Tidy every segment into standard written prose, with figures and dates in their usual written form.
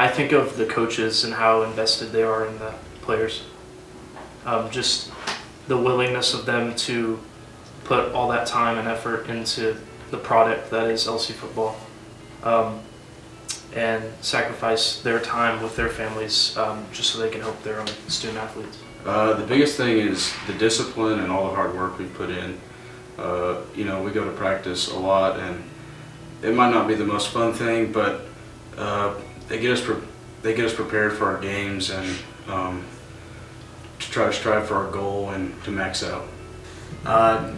I think of the coaches and how invested they are in the players. Just the willingness of them to put all that time and effort into the product that is LC football, and sacrifice their time with their families just so they can help their own student athletes. The biggest thing is the discipline and all the hard work we put in. We go to practice a lot, and it might not be the most fun thing, but they get us prepared for our games and to try to strive for our goal and to max out.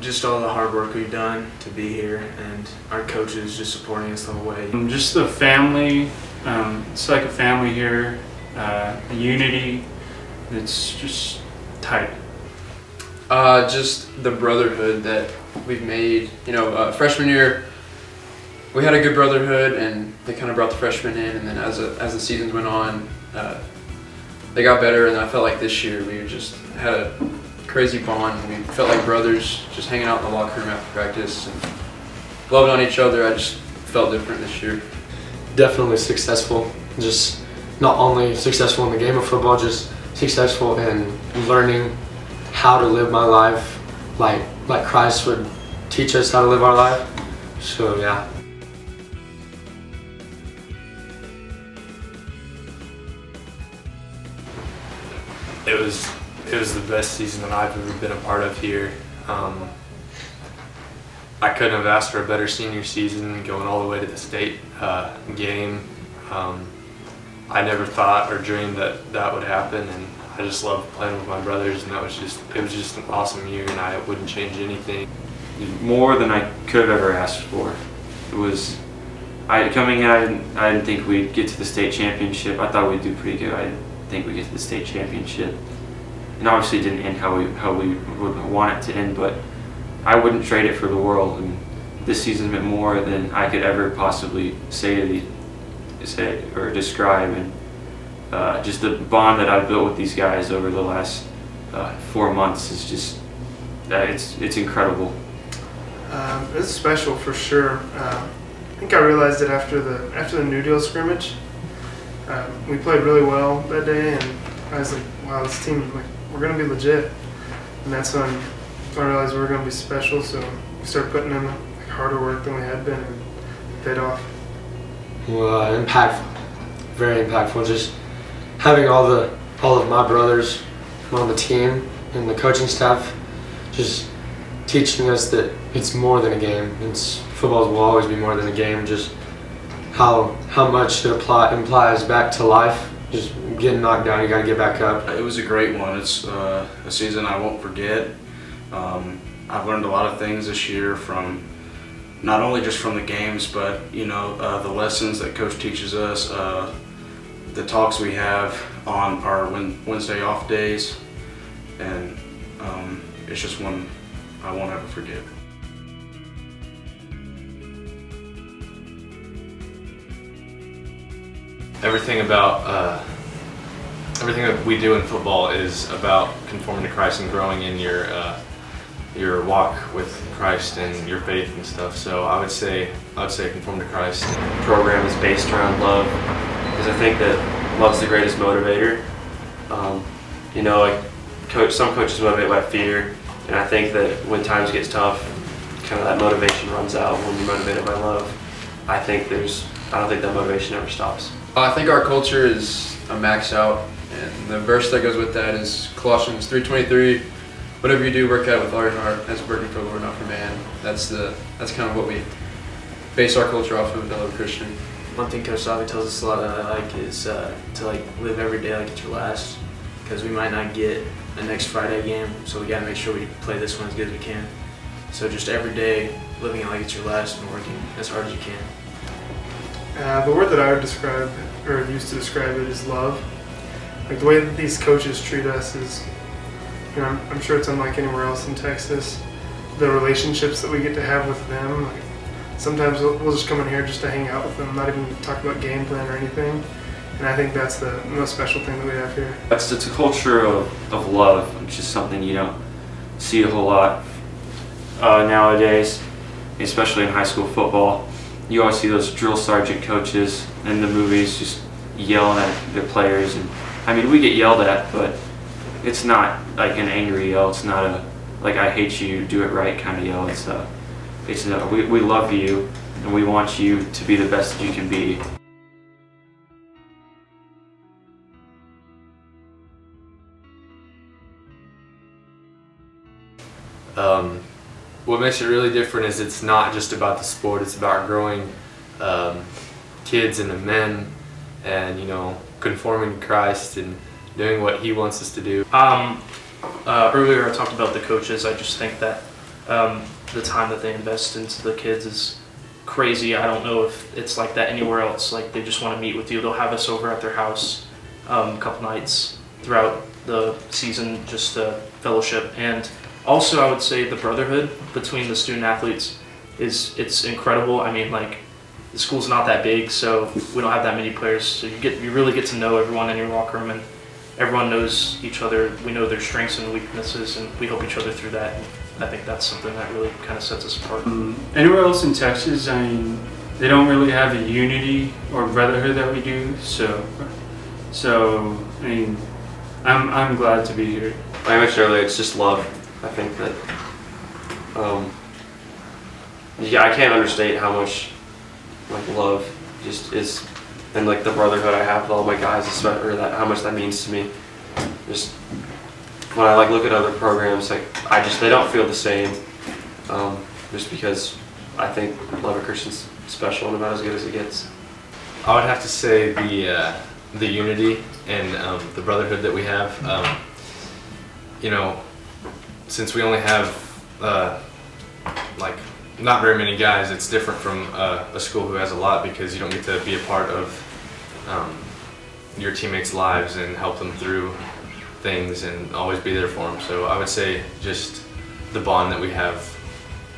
Just all the hard work we've done to be here, and our coaches just supporting us the whole way. Just the family, it's like a family here, the unity, it's just tight. Just the brotherhood that we've made. Freshman year, we had a good brotherhood, and they kind of brought the freshmen in, and then as the seasons went on, they got better, and I felt like this year we just had a crazy bond. We felt like brothers, just hanging out in the locker room after practice and loving on each other. I just felt different this year. Definitely successful. Just not only successful in the game of football, just successful in learning how to live my life like Christ would teach us how to live our life. So yeah. It was the best season that I've ever been a part of here. I couldn't have asked for a better senior season, going all the way to the state game. I never thought or dreamed that would happen, and I just loved playing with my brothers, and it was just an awesome year, and I wouldn't change anything. More than I could have ever asked for. Coming in, I didn't think we'd get to the state championship. I thought we'd do pretty good. I didn't think we'd get to the state championship. And obviously it didn't end how we would want it to end, but I wouldn't trade it for the world. And this season meant more than I could ever possibly say or describe. And just the bond that I've built with these guys over the last 4 months is just, it's incredible. It's special for sure. I think I realized it after the New Deal scrimmage. We played really well that day, and I was like, wow, this team, we're going to be legit. And that's when I realized we were going to be special, so we started putting in harder work than we had been, and it paid off. Well, impactful, very impactful. Just having all of my brothers on the team and the coaching staff, just teaching us that it's more than a game. Football will always be more than a game. Just how much it implies back to life. Just getting knocked down, you got to get back up. It was a great one. It's a season I won't forget. I've learned a lot of things this year from not only just from the games, but the lessons that Coach teaches us, the talks we have on our Wednesday off days, and it's just one I won't ever forget. Everything that we do in football is about conforming to Christ and growing in your walk with Christ and your faith and stuff. So I would say conform to Christ. The program is based around love, because I think that love's the greatest motivator. Some coaches motivate by fear, and I think that when times get tough, kind of that motivation runs out. When you're motivated by love, I don't think that motivation ever stops. I think our culture is a max out, and the verse that goes with that is Colossians 3:23. Whatever you do, work at it with all your heart, as working for the Lord, not for man. That's kind of what we base our culture off of at Lubbock Christian. One thing Coach Savi tells us a lot that I like is to live every day like it's your last, because we might not get the next Friday game, so we got to make sure we play this one as good as we can. So just every day living it like it's your last and working as hard as you can. The word that I would describe, or used to describe it, is love. Like the way that these coaches treat us is, I'm sure it's unlike anywhere else in Texas. The relationships that we get to have with them, sometimes we'll just come in here just to hang out with them, not even talk about game plan or anything. And I think that's the most special thing that we have here. It's a culture of love, which is something you don't see a whole lot nowadays, especially in high school football. You always see those drill sergeant coaches in the movies just yelling at the players. And I mean, we get yelled at, but it's not like an angry yell. It's not a like I hate you, do it right kind of yell. We love you and we want you to be the best that you can be. What makes it really different is it's not just about the sport, it's about growing kids into men and, conforming to Christ and doing what He wants us to do. Earlier I talked about the coaches. I just think that the time that they invest into the kids is crazy. I don't know if it's like that anywhere else. Like, they just want to meet with you. They'll have us over at their house a couple nights throughout the season just to fellowship. And also, I would say the brotherhood between the student athletes it's incredible. I mean, like, the school's not that big, so we don't have that many players. So you really get to know everyone in your locker room, and everyone knows each other. We know their strengths and weaknesses, and we help each other through that. And I think that's something that really kind of sets us apart. Anywhere else in Texas, I mean, they don't really have a unity or brotherhood that we do. So I mean, I'm glad to be here. Like I mentioned earlier, it's just love. I think that, I can't understate how much love just is, and the brotherhood I have with all my guys, or how much that means to me. Just when I look at other programs, they don't feel the same. Just because I think Lubbock Christian's special and about as good as it gets. I would have to say the unity and the brotherhood that we have. Since we only have not very many guys, it's different from a school who has a lot, because you don't get to be a part of your teammates' lives and help them through things and always be there for them. So I would say just the bond that we have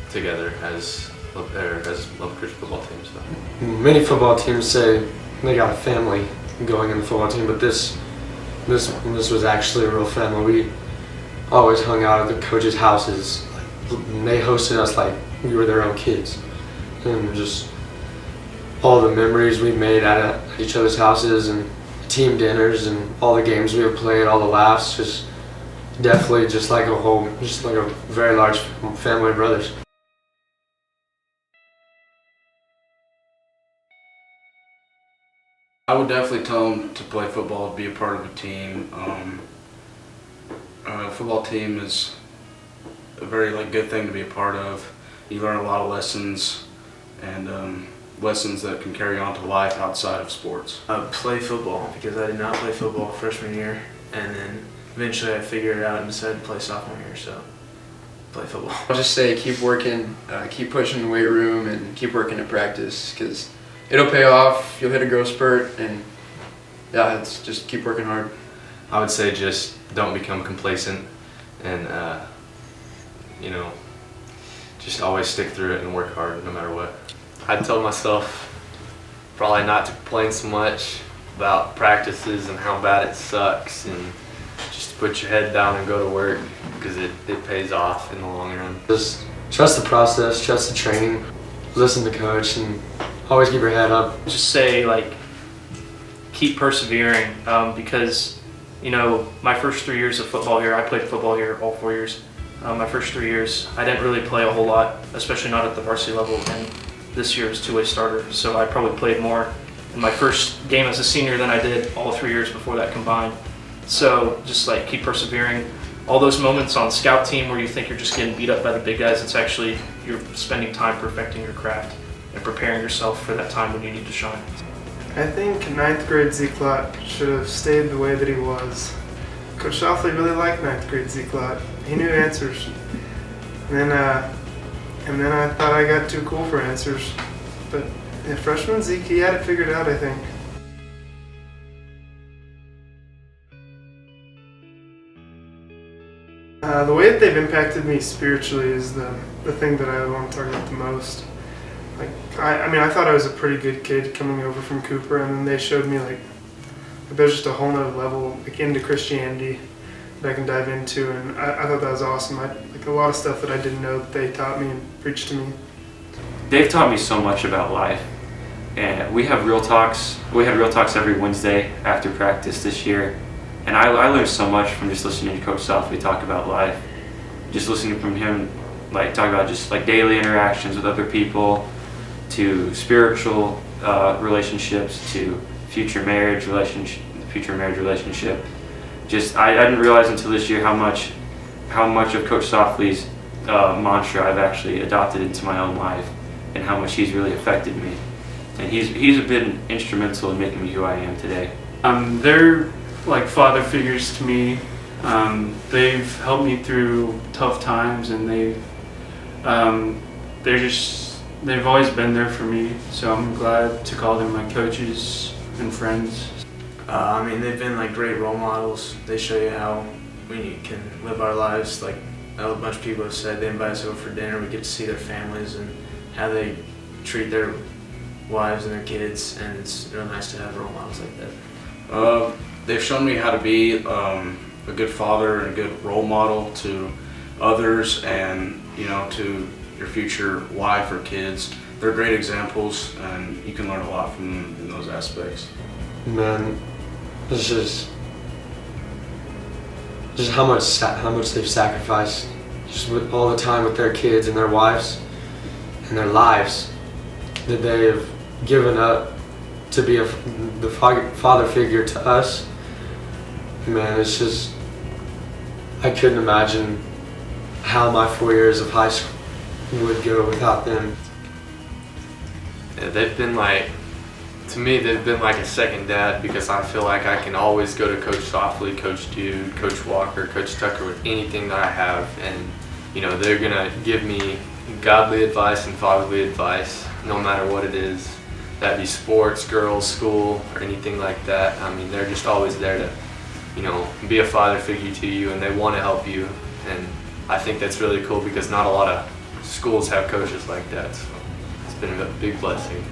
together as Lubbock Christian football team. So. Many football teams say they got a family going in the football team, but this was actually a real family. We always hung out at the coaches' houses, and they hosted us like we were their own kids. And just all the memories we made at each other's houses, and team dinners, and all the games we have played, all the laughs, just definitely just like a very large family of brothers. I would definitely tell them to play football, to be a part of a team. Football team is a very good thing to be a part of. You learn a lot of lessons, and lessons that can carry on to life outside of sports. Play football, because I did not play football freshman year, and then eventually I figured it out and decided to play sophomore year, so play football. I'll just say keep working, keep pushing the weight room, and keep working at practice, because it'll pay off. You'll hit a growth spurt, and it's just keep working hard. I would say just don't become complacent, and just always stick through it and work hard no matter what. I'd tell myself probably not to complain so much about practices and how bad it sucks, and just put your head down and go to work, because it pays off in the long run. Just trust the process, trust the training, listen to coach, and always keep your head up. Just say, keep persevering, because, my first 3 years of football here, I played football here all 4 years. My first 3 years, I didn't really play a whole lot, especially not at the varsity level, and this year is two-way starter, so I probably played more in my first game as a senior than I did all 3 years before that combined. So just keep persevering. All those moments on scout team where you think you're just getting beat up by the big guys, it's actually you're spending time perfecting your craft and preparing yourself for that time when you need to shine. I think 9th grade Zeke Lott should have stayed the way that he was. Coach Shoffley really liked 9th grade Zeke Lott. He knew answers. And then I thought I got too cool for answers. But freshman Zeke, he had it figured out, I think. The way that they've impacted me spiritually is the thing that I want to talk about the most. I thought I was a pretty good kid coming over from Cooper, and then they showed me there's just a whole nother level into Christianity that I can dive into, and I thought that was awesome. A lot of stuff that I didn't know that they taught me and preached to me. They've taught me so much about life. And we have real talks. We had real talks every Wednesday after practice this year. And I learned so much from just listening to Coach Softly talk about life. Just listening from him, like talk about just like daily interactions with other people, to spiritual relationships, to future marriage relationship. Just I didn't realize until this year how much of Coach Softly's mantra I've actually adopted into my own life, and how much he's really affected me. And he's been instrumental in making me who I am today. They're like father figures to me. They've helped me through tough times, and they've always been there for me. So I'm glad to call them my coaches and friends. I mean, they've been like great role models. They show you how we can live our lives. Like a bunch of people have said, they invite us over for dinner. We get to see their families and how they treat their wives and their kids, and it's real nice to have role models like that. They've shown me how to be a good father and a good role model to others, and to your future wife or kids. They're great examples, and you can learn a lot from them in those aspects. Man, it's just how much they've sacrificed, just with all the time with their kids and their wives and their lives that they have given up to be the father figure to us. Man, it's just, I couldn't imagine how my 4 years of high school would go without them. Yeah, they've been like, to me, they've been like a second dad, because I feel like I can always go to Coach Softly, Coach Dude, Coach Walker, Coach Tucker with anything that I have, and they're gonna give me godly advice and fatherly advice, no matter what it is. That be sports, girls, school, or anything like that. I mean, they're just always there to, be a father figure to you, and they want to help you. And I think that's really cool, because not a lot of schools have coaches like that. So it's been a big blessing.